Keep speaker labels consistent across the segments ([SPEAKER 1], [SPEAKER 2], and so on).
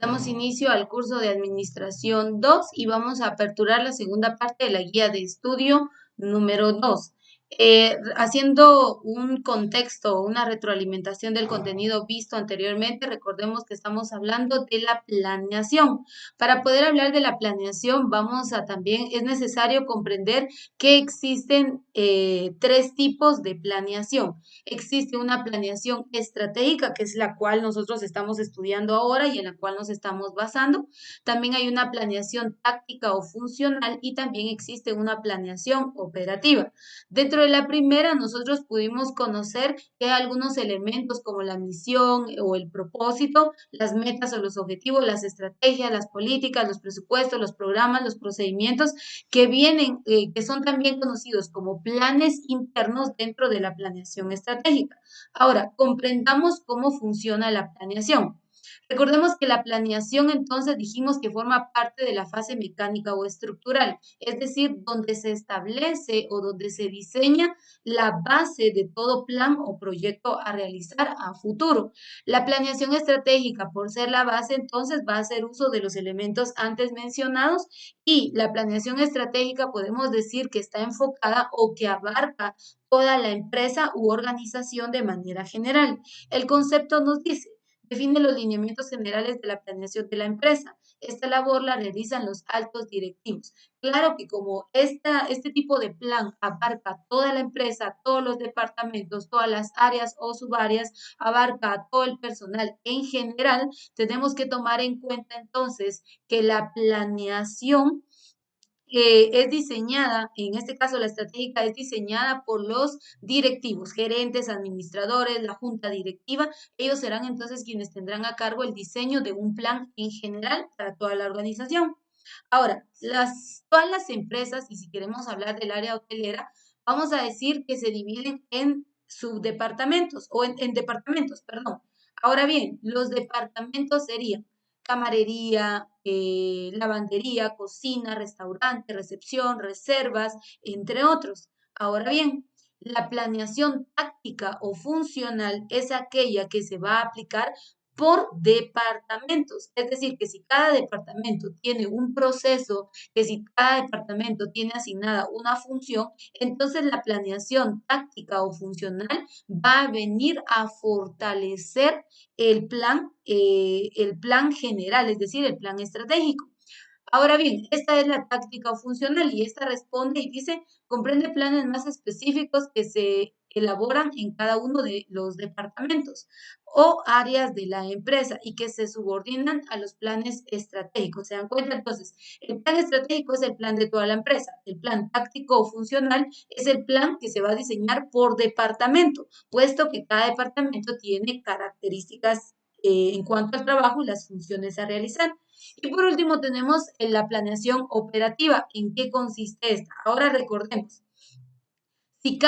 [SPEAKER 1] Damos inicio al curso de Administración 2 y vamos a aperturar la segunda parte de la guía de estudio número 2. Haciendo un contexto, una retroalimentación del contenido visto anteriormente, recordemos que estamos hablando de la planeación. Para poder hablar de la planeación, es necesario comprender que existen tres tipos de planeación. Existe una planeación estratégica, que es la cual nosotros estamos estudiando ahora y en la cual nos estamos basando. También hay una planeación táctica o funcional y también existe una planeación operativa. Dentro de la primera, nosotros pudimos conocer que hay algunos elementos como la misión o el propósito, las metas o los objetivos, las estrategias, las políticas, los presupuestos, los programas, los procedimientos que son también conocidos como planes internos dentro de la planeación estratégica. Ahora, comprendamos cómo funciona la planeación. Recordemos que la planeación entonces dijimos que forma parte de la fase mecánica o estructural, es decir, donde se establece o donde se diseña la base de todo plan o proyecto a realizar a futuro. La planeación estratégica, por ser la base, entonces va a hacer uso de los elementos antes mencionados y la planeación estratégica podemos decir que está enfocada o que abarca toda la empresa u organización de manera general. El concepto nos dice, define los lineamientos generales de la planeación de la empresa. Esta labor la realizan los altos directivos. Claro que como este tipo de plan abarca toda la empresa, todos los departamentos, todas las áreas o subáreas, abarca a todo el personal en general, tenemos que tomar en cuenta entonces que la planeación es diseñada, en este caso la estratégica es diseñada por los directivos, gerentes, administradores, la junta directiva. Ellos serán entonces quienes tendrán a cargo el diseño de un plan en general para toda la organización. Ahora, todas las empresas, y si queremos hablar del área hotelera, vamos a decir que se dividen en subdepartamentos o en departamentos, perdón. Ahora bien, los departamentos serían camarería, lavandería, cocina, restaurante, recepción, reservas, entre otros. Ahora bien, la planeación táctica o funcional es aquella que se va a aplicar por departamentos. Es decir, que si cada departamento tiene un proceso, que si cada departamento tiene asignada una función, entonces la planeación táctica o funcional va a venir a fortalecer el plan general, es decir, el plan estratégico. Ahora bien, esta es la táctica funcional y esta responde y dice, comprende planes más específicos que se elaboran en cada uno de los departamentos o áreas de la empresa y que se subordinan a los planes estratégicos. ¿Se dan cuenta? Entonces, el plan estratégico es el plan de toda la empresa. El plan táctico o funcional es el plan que se va a diseñar por departamento, puesto que cada departamento tiene características en cuanto al trabajo y las funciones a realizar. Y por último tenemos la planeación operativa. ¿En qué consiste esta? Ahora recordemos, si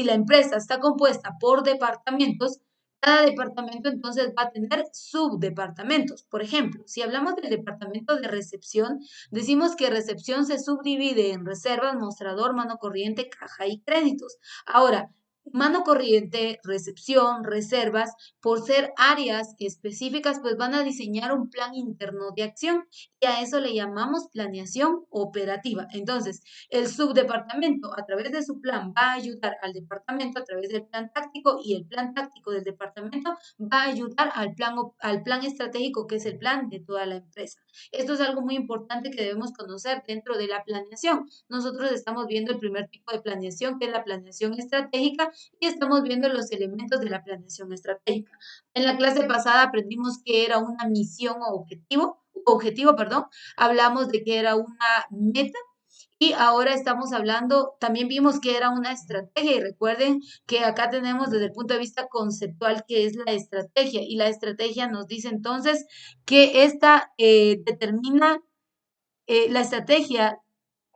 [SPEAKER 1] la empresa está compuesta por departamentos, cada departamento entonces va a tener subdepartamentos. Por ejemplo, si hablamos del departamento de recepción, decimos que recepción se subdivide en reservas, mostrador, mano corriente, caja y créditos. Ahora, mano corriente, recepción, reservas, por ser áreas específicas, pues van a diseñar un plan interno de acción y a eso le llamamos planeación operativa. Entonces, el subdepartamento, a través de su plan, va a ayudar al departamento a través del plan táctico y el plan táctico del departamento va a ayudar al plan estratégico, que es el plan de toda la empresa. Esto es algo muy importante que debemos conocer dentro de la planeación. Nosotros estamos viendo el primer tipo de planeación, que es la planeación estratégica, y estamos viendo los elementos de la planeación estratégica. En la clase pasada aprendimos que era una misión o objetivo, perdón. Hablamos de que era una meta y ahora estamos hablando, también vimos que era una estrategia y recuerden que acá tenemos desde el punto de vista conceptual que es la estrategia y la estrategia nos dice entonces que esta la estrategia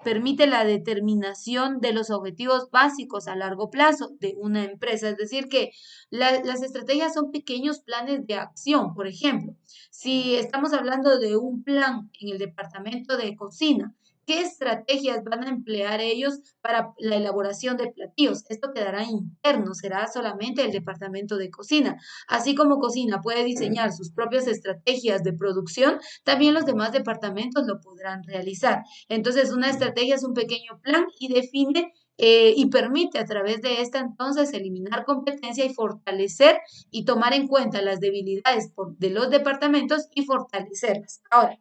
[SPEAKER 1] permite la determinación de los objetivos básicos a largo plazo de una empresa. Es decir, que las estrategias son pequeños planes de acción. Por ejemplo, si estamos hablando de un plan en el departamento de cocina, qué estrategias van a emplear ellos para la elaboración de platillos. Esto quedará interno, será solamente el departamento de cocina. Así como cocina puede diseñar sus propias estrategias de producción, también los demás departamentos lo podrán realizar. Entonces, una estrategia es un pequeño plan y define y permite a través de esta entonces eliminar competencia y fortalecer y tomar en cuenta las debilidades de los departamentos y fortalecerlas. Ahora,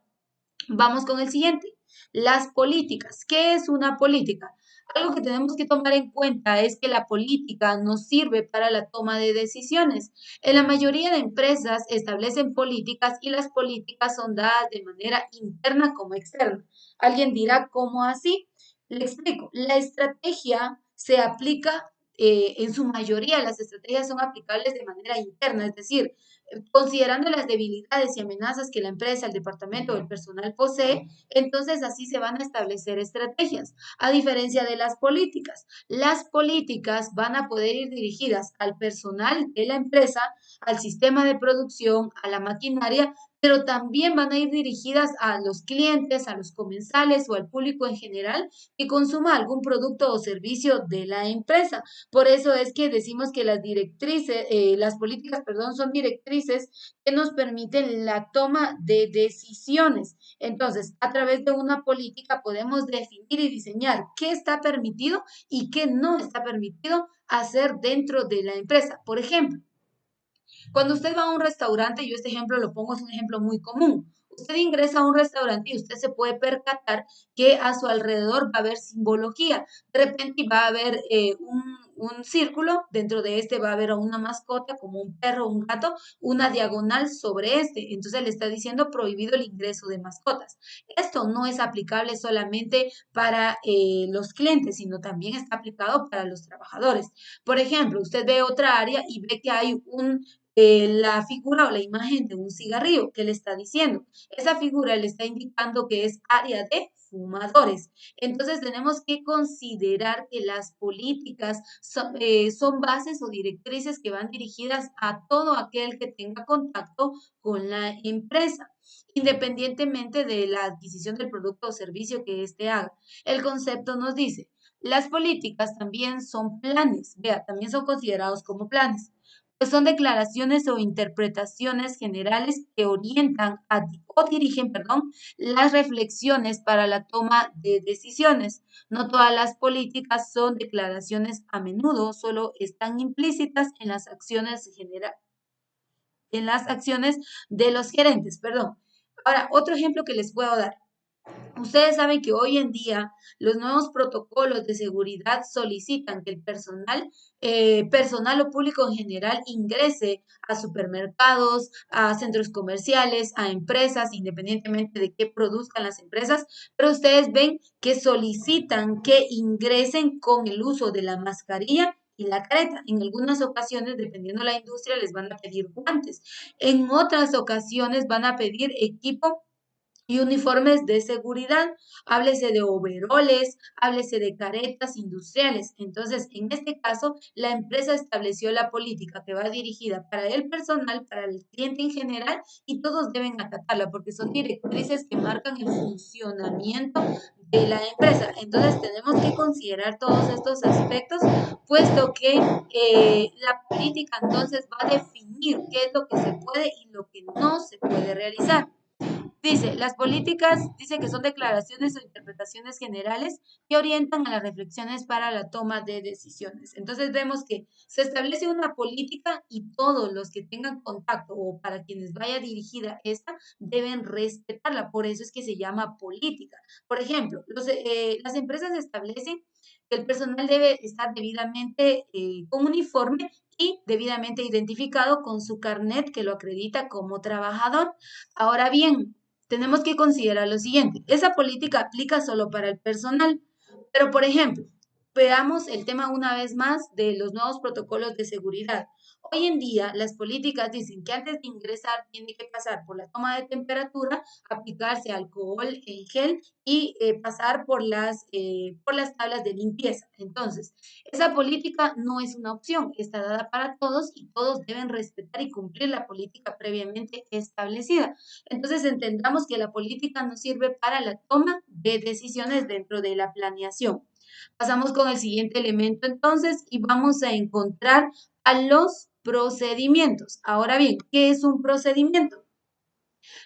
[SPEAKER 1] vamos con el siguiente. Las políticas. ¿Qué es una política? Algo que tenemos que tomar en cuenta es que la política nos sirve para la toma de decisiones. En la mayoría de empresas establecen políticas y las políticas son dadas de manera interna como externa. Alguien dirá, ¿cómo así? Le explico. La estrategia se aplica, en su mayoría las estrategias son aplicables de manera interna, es decir, considerando las debilidades y amenazas que la empresa, el departamento o el personal posee, entonces así se van a establecer estrategias, a diferencia de las políticas. Las políticas van a poder ir dirigidas al personal de la empresa, al sistema de producción, a la maquinaria, pero también van a ir dirigidas a los clientes, a los comensales o al público en general que consuma algún producto o servicio de la empresa. Por eso es que decimos que las directrices, las políticas, perdón, son directrices que nos permiten la toma de decisiones. Entonces, a través de una política podemos definir y diseñar qué está permitido y qué no está permitido hacer dentro de la empresa. Por ejemplo, cuando usted va a un restaurante, yo este ejemplo lo pongo, es un ejemplo muy común. Usted ingresa a un restaurante y usted se puede percatar que a su alrededor va a haber simbología. De repente va a haber un círculo, dentro de este va a haber una mascota como un perro o un gato, una diagonal sobre este. Entonces le está diciendo prohibido el ingreso de mascotas. Esto no es aplicable solamente para los clientes, sino también está aplicado para los trabajadores. Por ejemplo, usted ve otra área y ve que hay la figura o la imagen de un cigarrillo. ¿Qué le está diciendo? Esa figura le está indicando que es área de fumadores. Entonces tenemos que considerar que las políticas son bases o directrices que van dirigidas a todo aquel que tenga contacto con la empresa, independientemente de la adquisición del producto o servicio que éste haga. El concepto nos dice, las políticas también son planes, vea, también son considerados como planes, pues son declaraciones o interpretaciones generales que orientan o dirigen, perdón, las reflexiones para la toma de decisiones. No todas las políticas son declaraciones, a menudo solo están implícitas en las acciones de los gerentes, perdón. Ahora, otro ejemplo que les puedo dar. Ustedes saben que hoy en día los nuevos protocolos de seguridad solicitan que el personal o público en general ingrese a supermercados, a centros comerciales, a empresas, independientemente de qué produzcan las empresas, pero ustedes ven que solicitan que ingresen con el uso de la mascarilla y la careta. En algunas ocasiones, dependiendo de la industria, les van a pedir guantes. En otras ocasiones van a pedir equipo y uniformes de seguridad, háblese de overoles, háblese de caretas industriales. Entonces, en este caso, la empresa estableció la política que va dirigida para el personal, para el cliente en general, y todos deben acatarla porque son directrices que marcan el funcionamiento de la empresa. Entonces, tenemos que considerar todos estos aspectos, puesto que la política entonces va a definir qué es lo que se puede y lo que no se puede realizar. Dice, las políticas, dice que son declaraciones o interpretaciones generales que orientan a las reflexiones para la toma de decisiones. Entonces vemos que se establece una política y todos los que tengan contacto o para quienes vaya dirigida esta deben respetarla. Por eso es que se llama política. Por ejemplo, las empresas establecen que el personal debe estar debidamente con uniforme y debidamente identificado con su carnet que lo acredita como trabajador. Ahora bien, tenemos que considerar lo siguiente, esa política aplica solo para el personal, pero por ejemplo, Veamos el tema una vez más de los nuevos protocolos de seguridad. Hoy en día, las políticas dicen que antes de ingresar tiene que pasar por la toma de temperatura, aplicarse alcohol en gel y pasar por las tablas de limpieza. Entonces, esa política no es una opción, está dada para todos y todos deben respetar y cumplir la política previamente establecida. Entonces, entendamos que la política nos sirve para la toma de decisiones dentro de la planeación. Pasamos con el siguiente elemento entonces y vamos a encontrar a los procedimientos. Ahora bien, ¿qué es un procedimiento?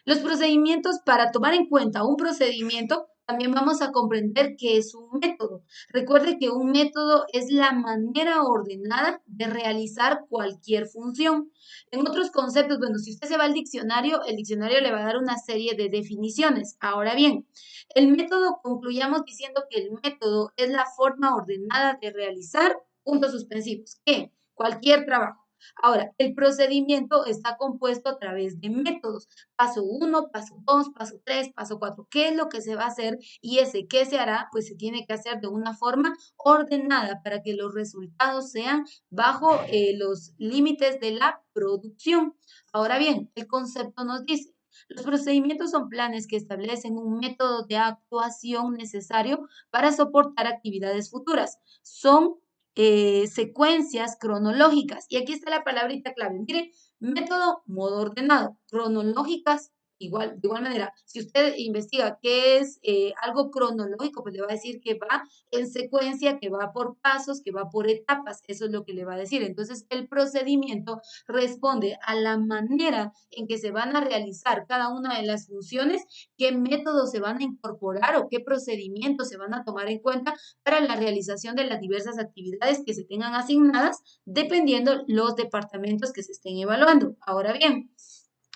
[SPEAKER 1] Los procedimientos, para tomar en cuenta un procedimiento, también vamos a comprender que es un método. Recuerde que un método es la manera ordenada de realizar cualquier función. En otros conceptos, bueno, si usted se va al diccionario, el diccionario le va a dar una serie de definiciones. Ahora bien, el método, concluyamos diciendo que el método es la forma ordenada de realizar puntos suspensivos. ¿Qué? Cualquier trabajo. Ahora, el procedimiento está compuesto a través de métodos. Paso 1, paso 2, paso 3, paso 4. ¿Qué es lo que se va a hacer? Y ese qué se hará, pues se tiene que hacer de una forma ordenada para que los resultados sean bajo los límites de la producción. Ahora bien, el concepto nos dice, los procedimientos son planes que establecen un método de actuación necesario para soportar actividades futuras. Son secuencias cronológicas. Y aquí está la palabrita clave. Mire, método, modo ordenado, cronológicas, igual, de igual manera. Si usted investiga qué es algo cronológico, pues le va a decir que va en secuencia, que va por pasos, que va por etapas. Eso es lo que le va a decir. Entonces, el procedimiento responde a la manera en que se van a realizar cada una de las funciones, qué métodos se van a incorporar o qué procedimientos se van a tomar en cuenta para la realización de las diversas actividades que se tengan asignadas dependiendo los departamentos que se estén evaluando. Ahora bien,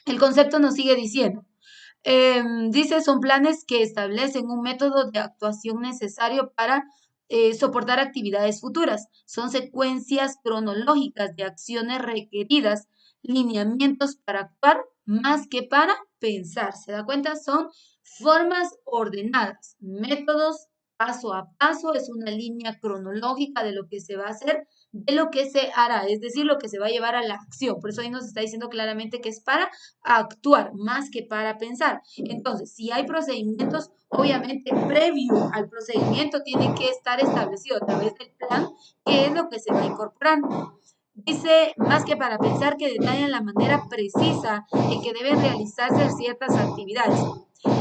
[SPEAKER 1] el concepto nos sigue diciendo, dice, son planes que establecen un método de actuación necesario para soportar actividades futuras. Son secuencias cronológicas de acciones requeridas, lineamientos para actuar más que para pensar. ¿Se da cuenta? Son formas ordenadas, métodos paso a paso, es una línea cronológica de lo que se va a hacer, de lo que se hará, es decir, lo que se va a llevar a la acción. Por eso ahí nos está diciendo claramente que es para actuar más que para pensar. Entonces, si hay procedimientos, obviamente previo al procedimiento tiene que estar establecido a través del plan qué es lo que se va incorporando. Dice, más que para pensar, que detallan la manera precisa en que deben realizarse ciertas actividades.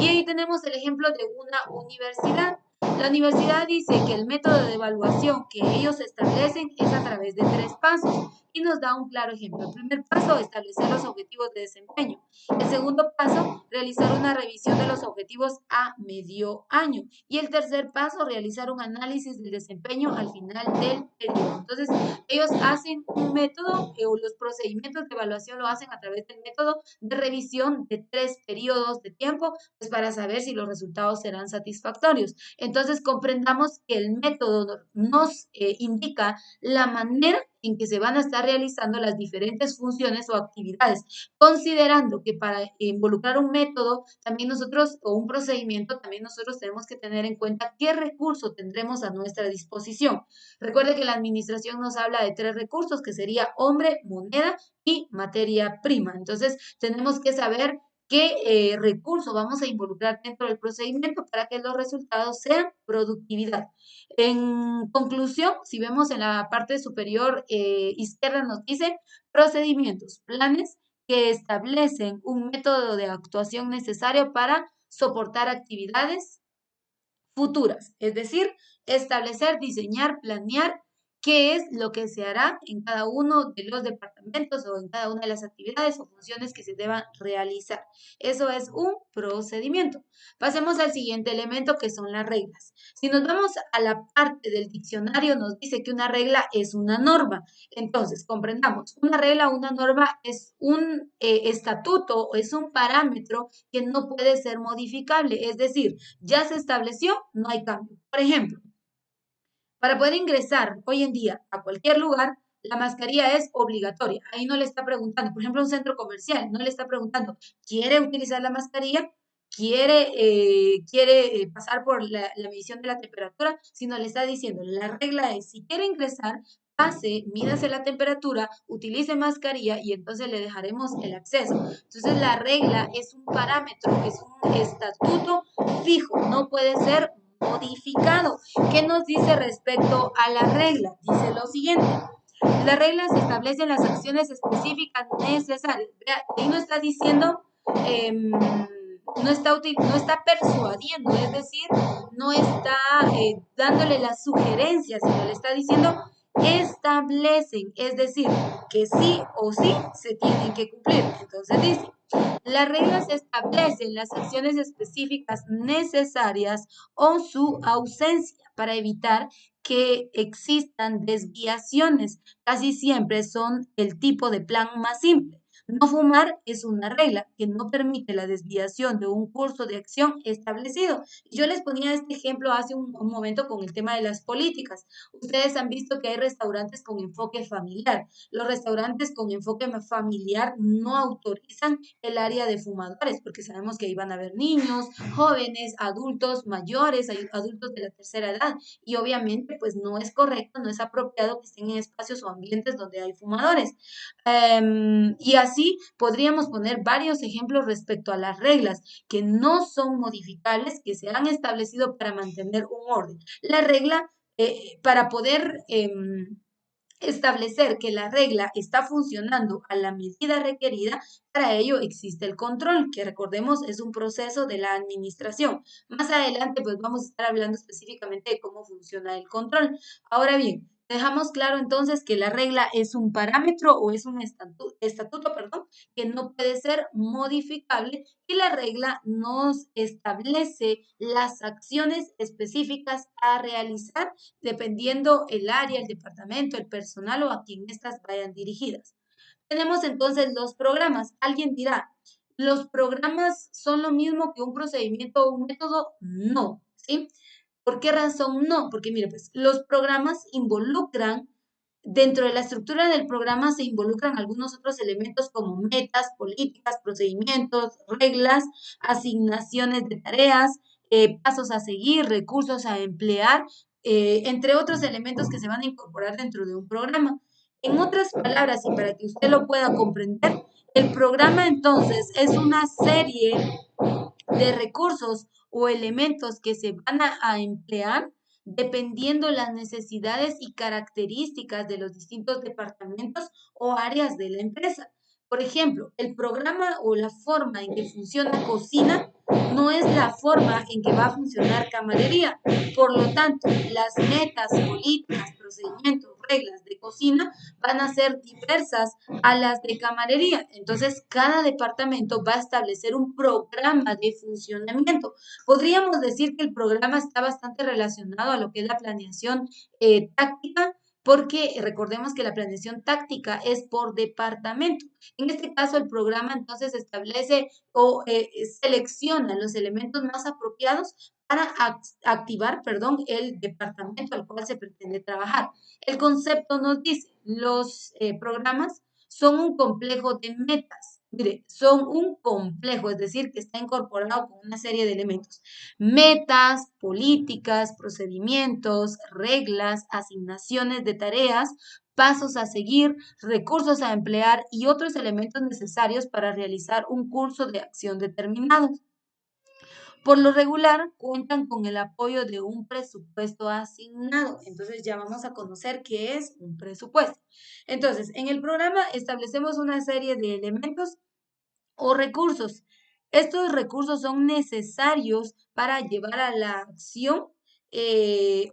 [SPEAKER 1] Y ahí tenemos el ejemplo de una universidad. La universidad dice que el método de evaluación que ellos establecen es a través de 3 pasos y nos da un claro ejemplo. El primer paso, establecer los objetivos de desempeño. El segundo paso, realizar una revisión de los objetivos a medio año. Y el tercer paso, realizar un análisis del desempeño al final del periodo. Entonces, ellos hacen un método o los procedimientos de evaluación lo hacen a través del método de revisión de 3 periodos de tiempo, pues para saber si los resultados serán satisfactorios. Entonces, comprendamos que el método nos indica la manera en que se van a estar realizando las diferentes funciones o actividades, considerando que para involucrar un método, también nosotros, o un procedimiento, también nosotros tenemos que tener en cuenta qué recurso tendremos a nuestra disposición. Recuerde que la administración nos habla de 3 recursos, que sería hombre, moneda y materia prima. Entonces, tenemos que saber qué recurso vamos a involucrar dentro del procedimiento para que los resultados sean productividad. En conclusión, si vemos en la parte superior izquierda, nos dice procedimientos, planes que establecen un método de actuación necesario para soportar actividades futuras, es decir, establecer, diseñar, planear qué es lo que se hará en cada uno de los departamentos o en cada una de las actividades o funciones que se deban realizar. Eso es un procedimiento. Pasemos al siguiente elemento, que son las reglas. Si nos vamos a la parte del diccionario, nos dice que una regla es una norma. Entonces, comprendamos, una regla o una norma es un estatuto o es un parámetro que no puede ser modificable, es decir, ya se estableció, no hay cambio. Por ejemplo, para poder ingresar hoy en día a cualquier lugar, la mascarilla es obligatoria. Ahí no le está preguntando, por ejemplo, un centro comercial, no le está preguntando, ¿quiere utilizar la mascarilla? quiere pasar por la medición de la temperatura, sino le está diciendo, la regla es, si quiere ingresar, pase, mídase la temperatura, utilice mascarilla y entonces le dejaremos el acceso. Entonces la regla es un parámetro, es un estatuto fijo, no puede ser modificado. ¿Qué nos dice respecto a la regla? Dice lo siguiente. Las reglas establecen las acciones específicas necesarias. Ahí no está diciendo, no está persuadiendo, es decir, no está dándole las sugerencias, sino le está diciendo establecen, es decir, que sí o sí se tienen que cumplir. Entonces dice, las reglas establecen las acciones específicas necesarias o su ausencia para evitar que existan desviaciones. Casi siempre son el tipo de plan más simple. No fumar es una regla que no permite la desviación de un curso de acción establecido. Yo les ponía este ejemplo hace un momento con el tema de las políticas. Ustedes han visto que hay restaurantes con enfoque familiar. Los restaurantes con enfoque familiar no autorizan el área de fumadores porque sabemos que ahí van a haber niños, jóvenes, adultos mayores, adultos de la tercera edad y obviamente pues no es correcto, no es apropiado que estén en espacios o ambientes donde hay fumadores. Y así podríamos poner varios ejemplos respecto a las reglas que no son modificables, que se han establecido para mantener un orden. La regla, para poder establecer que la regla está funcionando a la medida requerida, para ello existe el control, que recordemos es un proceso de la administración. Más adelante pues vamos a estar hablando específicamente de cómo funciona el control. Ahora bien, dejamos claro entonces que la regla es un parámetro o es un estatuto, perdón, que no puede ser modificable y la regla nos establece las acciones específicas a realizar dependiendo el área, el departamento, el personal o a quien estas vayan dirigidas. Tenemos entonces los programas. Alguien dirá, ¿los programas son lo mismo que un procedimiento o un método? No, ¿sí? ¿Por qué razón no? Porque mire, pues los programas involucran, dentro de la estructura del programa se involucran algunos otros elementos como metas, políticas, procedimientos, reglas, asignaciones de tareas, pasos a seguir, recursos a emplear, entre otros elementos que se van a incorporar dentro de un programa. En otras palabras, y para que usted lo pueda comprender, el programa entonces es una serie de recursos o elementos que se van a emplear dependiendo las necesidades y características de los distintos departamentos o áreas de la empresa. Por ejemplo, el programa o la forma en que funciona cocina no es la forma en que va a funcionar camaradería. Por lo tanto, las metas, políticas, procedimientos, reglas de cocina van a ser diversas a las de camarería. Entonces, cada departamento va a establecer un programa de funcionamiento. Podríamos decir que el programa está bastante relacionado a lo que es la planeación táctica, porque recordemos que la planeación táctica es por departamento. En este caso, el programa entonces establece o selecciona los elementos más apropiados para activar, perdón, el departamento al cual se pretende trabajar. El concepto nos dice, los programas son un complejo de metas. Mire, son un complejo, es decir, que está incorporado con una serie de elementos. Metas, políticas, procedimientos, reglas, asignaciones de tareas, pasos a seguir, recursos a emplear y otros elementos necesarios para realizar un curso de acción determinado. Por lo regular, cuentan con el apoyo de un presupuesto asignado. Entonces ya vamos a conocer qué es un presupuesto. Entonces, en el programa establecemos una serie de elementos o recursos. Estos recursos son necesarios para llevar a la acción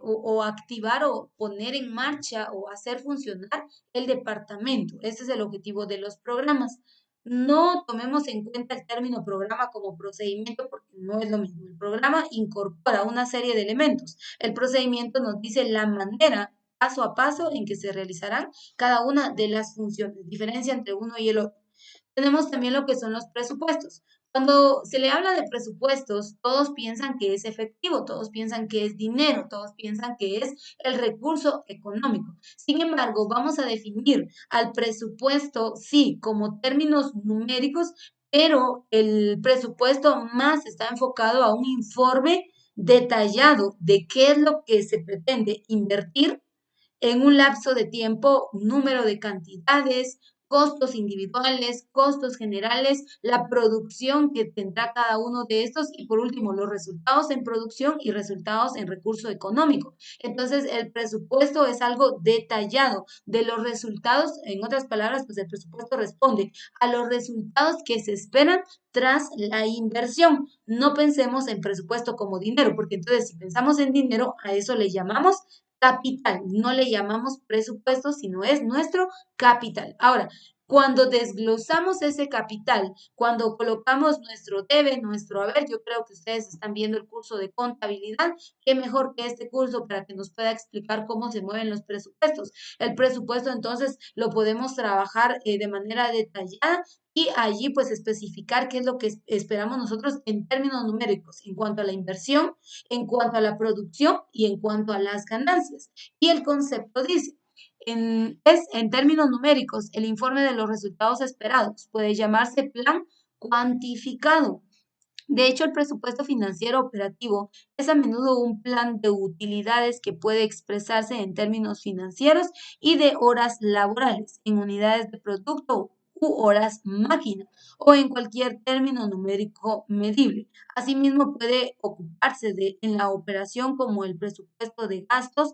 [SPEAKER 1] o activar o poner en marcha o hacer funcionar el departamento. Ese es el objetivo de los programas. No tomemos en cuenta el término programa como procedimiento porque no es lo mismo. El programa incorpora una serie de elementos. El procedimiento nos dice la manera paso a paso en que se realizarán cada una de las funciones. Diferencia entre uno y el otro. Tenemos también lo que son los presupuestos. Cuando se le habla de presupuestos, todos piensan que es efectivo, todos piensan que es dinero, todos piensan que es el recurso económico. Sin embargo, vamos a definir al presupuesto, sí, como términos numéricos, pero el presupuesto más está enfocado a un informe detallado de qué es lo que se pretende invertir en un lapso de tiempo, número de cantidades, costos individuales, costos generales, la producción que tendrá cada uno de estos y por último los resultados en producción y resultados en recurso económico. Entonces el presupuesto es algo detallado de los resultados, en otras palabras, pues el presupuesto responde a los resultados que se esperan tras la inversión. No pensemos en presupuesto como dinero, porque entonces si pensamos en dinero, a eso le llamamos capital. No le llamamos presupuesto, sino es nuestro capital. Ahora, cuando desglosamos ese capital, cuando colocamos nuestro debe, nuestro haber, yo creo que ustedes están viendo el curso de contabilidad, qué mejor que este curso para que nos pueda explicar cómo se mueven los presupuestos. El presupuesto entonces lo podemos trabajar de manera detallada y allí pues especificar qué es lo que esperamos nosotros en términos numéricos en cuanto a la inversión, en cuanto a la producción y en cuanto a las ganancias. Y el concepto dice, en términos numéricos, el informe de los resultados esperados puede llamarse plan cuantificado. De hecho, el presupuesto financiero operativo es a menudo un plan de utilidades que puede expresarse en términos financieros y de horas laborales, en unidades de producto u horas máquina o en cualquier término numérico medible. Asimismo, puede ocuparse en la operación como el presupuesto de gastos,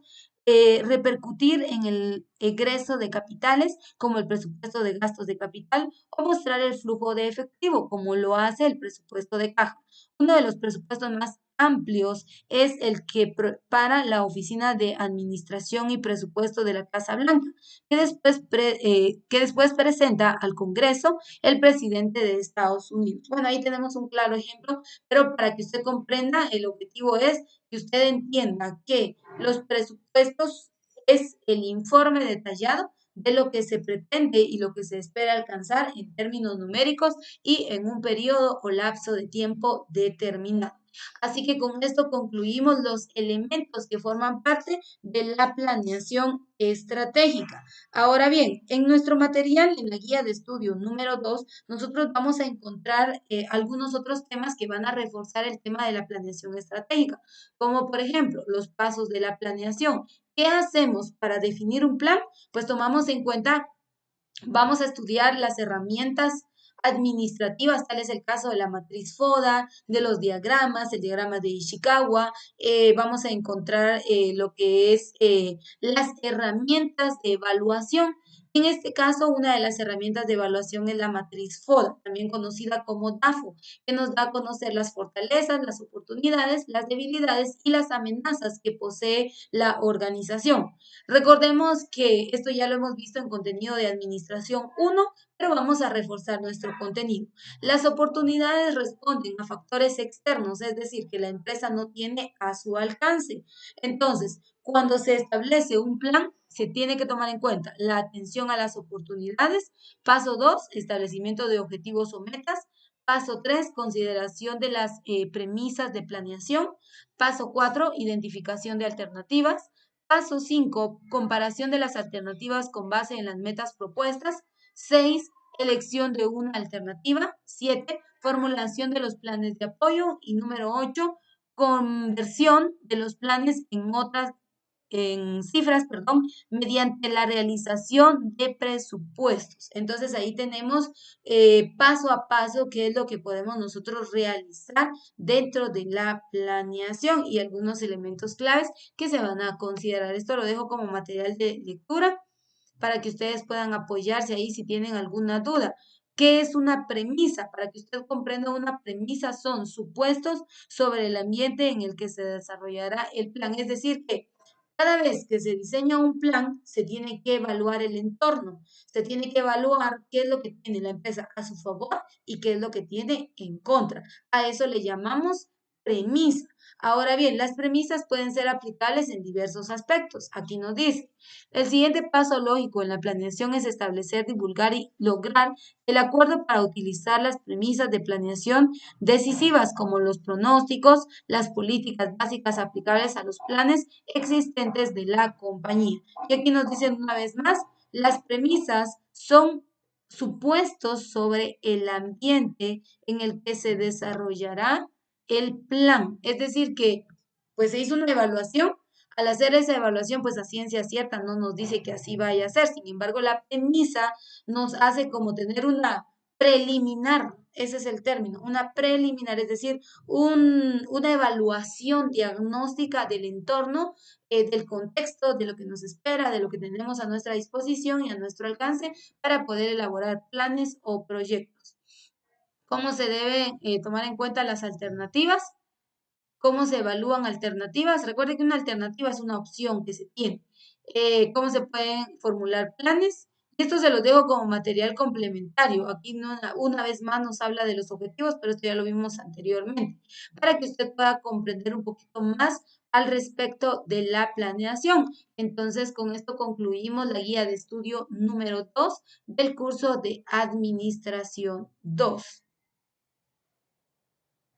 [SPEAKER 1] repercutir en el egreso de capitales como el presupuesto de gastos de capital o mostrar el flujo de efectivo, como lo hace el presupuesto de caja. Uno de los presupuestos más amplios es el que prepara la Oficina de Administración y Presupuesto de la Casa Blanca, que después presenta al Congreso el presidente de Estados Unidos. Bueno, ahí tenemos un claro ejemplo, pero para que usted comprenda, el objetivo es que usted entienda que los presupuestos es el informe detallado de lo que se pretende y lo que se espera alcanzar en términos numéricos y en un periodo o lapso de tiempo determinado. Así que con esto concluimos los elementos que forman parte de la planeación estratégica. Ahora bien, en nuestro material, en la guía de estudio número 2, nosotros vamos a encontrar algunos otros temas que van a reforzar el tema de la planeación estratégica, como por ejemplo los pasos de la planeación. ¿Qué hacemos para definir un plan? Pues tomamos en cuenta, vamos a estudiar las herramientas administrativas, tal es el caso de la matriz FODA, de los diagramas, el diagrama de Ishikawa, vamos a encontrar lo que es las herramientas de evaluación. En este caso, una de las herramientas de evaluación es la matriz FODA, también conocida como DAFO, que nos da a conocer las fortalezas, las oportunidades, las debilidades y las amenazas que posee la organización. Recordemos que esto ya lo hemos visto en contenido de Administración 1, pero vamos a reforzar nuestro contenido. Las oportunidades responden a factores externos, es decir, que la empresa no tiene a su alcance. Entonces, cuando se establece un plan, se tiene que tomar en cuenta la atención a las oportunidades. Paso 2, establecimiento de objetivos o metas. Paso 3, consideración de las premisas de planeación. Paso 4, identificación de alternativas. Paso 5, comparación de las alternativas con base en las metas propuestas. 6, elección de una alternativa. 7, formulación de los planes de apoyo. Y número 8, conversión de los planes en cifras, perdón, mediante la realización de presupuestos. Entonces ahí tenemos paso a paso qué es lo que podemos nosotros realizar dentro de la planeación y algunos elementos claves que se van a considerar. Esto lo dejo como material de lectura para que ustedes puedan apoyarse ahí si tienen alguna duda. ¿Qué es una premisa? Para que usted comprenda, una premisa son supuestos sobre el ambiente en el que se desarrollará el plan. Es decir, que cada vez que se diseña un plan, se tiene que evaluar el entorno, se tiene que evaluar qué es lo que tiene la empresa a su favor y qué es lo que tiene en contra. A eso le llamamos premisa. Ahora bien, las premisas pueden ser aplicables en diversos aspectos. Aquí nos dice, el siguiente paso lógico en la planeación es establecer, divulgar y lograr el acuerdo para utilizar las premisas de planeación decisivas como los pronósticos, las políticas básicas aplicables a los planes existentes de la compañía. Y aquí nos dicen una vez más, las premisas son supuestos sobre el ambiente en el que se desarrollará el plan. Es decir, que pues se hizo una evaluación. Al hacer esa evaluación, pues a ciencia cierta no nos dice que así vaya a ser. Sin embargo, la premisa nos hace como tener una preliminar, ese es el término, una preliminar, es decir, una evaluación diagnóstica del entorno, del contexto, de lo que nos espera, de lo que tenemos a nuestra disposición y a nuestro alcance para poder elaborar planes o proyectos. ¿Cómo se deben tomar en cuenta las alternativas? ¿Cómo se evalúan alternativas? Recuerde que una alternativa es una opción que se tiene. ¿Cómo se pueden formular planes? Esto se los dejo como material complementario. Aquí una vez más nos habla de los objetivos, pero esto ya lo vimos anteriormente, para que usted pueda comprender un poquito más al respecto de la planeación. Entonces, con esto concluimos la guía de estudio número 2 del curso de Administración 2.